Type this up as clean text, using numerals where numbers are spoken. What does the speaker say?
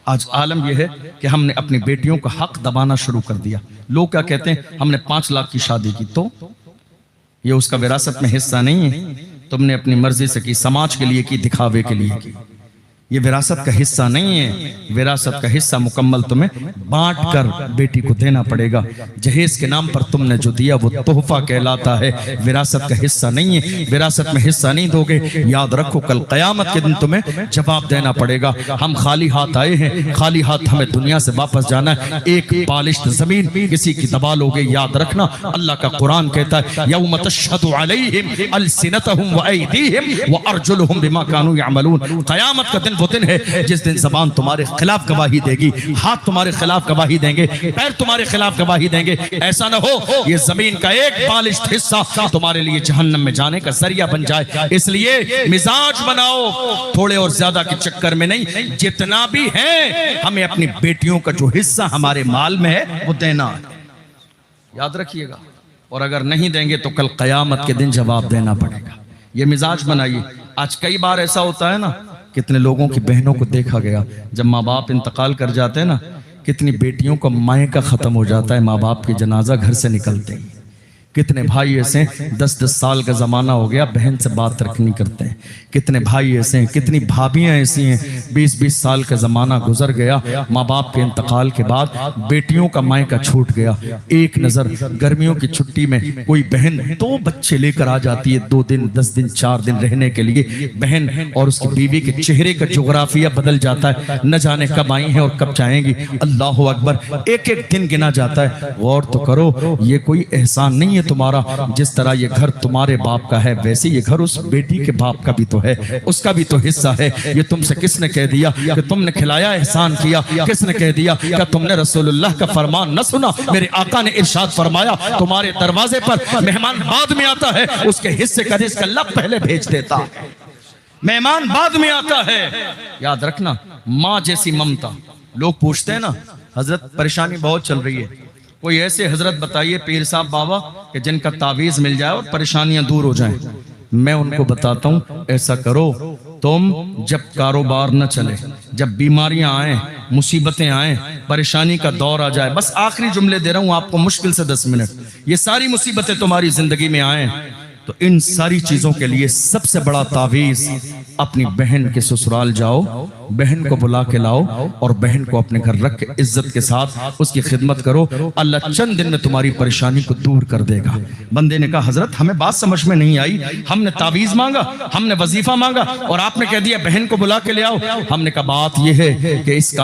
آج عالم یہ ہے کہ ہم نے اپنی بیٹیوں کا حق دبانا شروع کر دیا. لوگ کیا کہتے ہیں؟ ہم نے 5 لاکھ کی شادی کی تو یہ اس کا وراثت میں حصہ نہیں ہے. تم نے اپنی مرضی سے کی، سماج کے لیے کی، دکھاوے کے لیے کی. یہ وراثت کا حصہ نہیں ہے. وراثت کا حصہ مکمل تمہیں بانٹ کر بیٹی کو دینا پڑے گا. جہیز کے نام پر تم نے جو دیا وہ تحفہ کہلاتا ہے، وراثت کا حصہ نہیں ہے. وراثت میں حصہ نہیں دو گے، یاد رکھو کل قیامت کے دن تمہیں جواب دینا پڑے گا. ہم خالی ہاتھ آئے ہیں، خالی ہاتھ ہمیں دنیا سے واپس جانا ہے. ایک پالشت زمین کسی کی دبا لو گے، یاد رکھنا اللہ کا قرآن کہتا ہے یوم تشہد علیہم السنتہم وایدیہم وارجلہم بما کانوا یعملون. قیامت کا دن وہ دن ہے جس دن زبان تمہارے خلاف گواہی دے گی، ہاتھ تمہارے خلاف گواہی دیں گے، پیر تمہارے خلاف گواہی دیں گے. ایسا نہ ہو یہ زمین کا ایک پالشت حصہ تمہارے لیے جہنم میں جانے کا ذریعہ بن جائے. اس لیے مزاج بناؤ، تھوڑے اور زیادہ کے چکر میں نہیں. جتنا بھی ہے ہمیں اپنی بیٹیوں کا جو حصہ ہمارے مال میں ہے وہ دینا ہے، یاد رکھیے گا. اور اگر نہیں دیں گے تو کل قیامت کے دن جواب دینا پڑے گا. یہ مزاج بنائیے. آج کئی بار ایسا ہوتا ہے نا، کتنے لوگوں کی بہنوں کو دیکھا گیا جب ماں باپ انتقال کر جاتے ہیں نا، کتنی بیٹیوں کا مائکہ ختم ہو جاتا ہے ماں باپ کی جنازہ گھر سے نکلتے ہی. کتنے بھائی ایسے ہیں 10-10 سال کا زمانہ ہو گیا بہن سے بات تک نہیں کرتے ہیں. کتنے بھائی ایسے ہیں، کتنی بھابیاں ایسی ہیں 20-20 سال کا زمانہ گزر گیا، ماں باپ کے انتقال کے بعد بیٹیوں کا مائکہ چھوٹ گیا. ایک نظر گرمیوں کی چھٹی میں کوئی بہن 2 بچے لے کر آ جاتی ہے، 2 دن 10 دن 4 دن رہنے کے لیے. بہن اور اس کی بیوی کے چہرے کا جغرافیہ بدل جاتا ہے، نہ جانے کب آئی ہیں اور کب جائیں گی. اللہ اکبر، ایک ایک دن گنا جاتا ہے. غور تو کرو، یہ کوئی احسان نہیں ہے تمہارا. جس طرح یہ گھر تمہارے باپ کا ہے ویسے یہ گھر اس بیٹی کے باپ کا بھی تو ہے، اس کا بھی تو حصہ ہے. یہ تم سے کس نے کہہ دیا کہ تم نے کھلایا احسان کیا؟ کس نے کہہ دیا کہ تم نے رسول اللہ کا فرمان نہ سنا؟ میرے آقا نے ارشاد فرمایا تمہارے دروازے پر مہمان بعد میں آتا ہے، اس کے حصے کا رزق اللہ پہلے بھیج دیتا. مہمان بعد میں آتا ہے. یاد رکھنا ماں جیسی ممتا. لوگ پوچھتے ہیں نا حضرت پریشانی بہت چل رہی ہے، کوئی ایسے حضرت بتائیے پیر صاحب بابا کہ جن کا تعویذ مل جائے اور پریشانیاں دور ہو جائیں. میں ان کو بتاتا ہوں ایسا کرو، تم جب کاروبار نہ چلے، جب بیماریاں آئیں، مصیبتیں آئیں، پریشانی کا دور آ جائے، بس آخری جملے دے رہا ہوں آپ کو مشکل سے 10 منٹ، یہ ساری مصیبتیں تمہاری زندگی میں آئیں تو ان ساری چیزوں کے لیے سب سے بڑا تعویذ اپنی بہن کے سسرال جاؤ، بہن کو بلا کے لاؤ اور بہن کو اپنے گھر رکھ کے عزت کے ساتھ اس کی خدمت کرو. اللہ چند دن میں تمہاری پریشانی کو دور کر دے گا. بندے نے کہا حضرت ہمیں بات سمجھ میں نہیں آئی، ہم نے تعویذ مانگا، ہم نے وظیفہ مانگا اور آپ نے کہہ دیا بہن کو بلا کے لے آؤ. ہم نے کہا بات یہ ہے کہ اس کا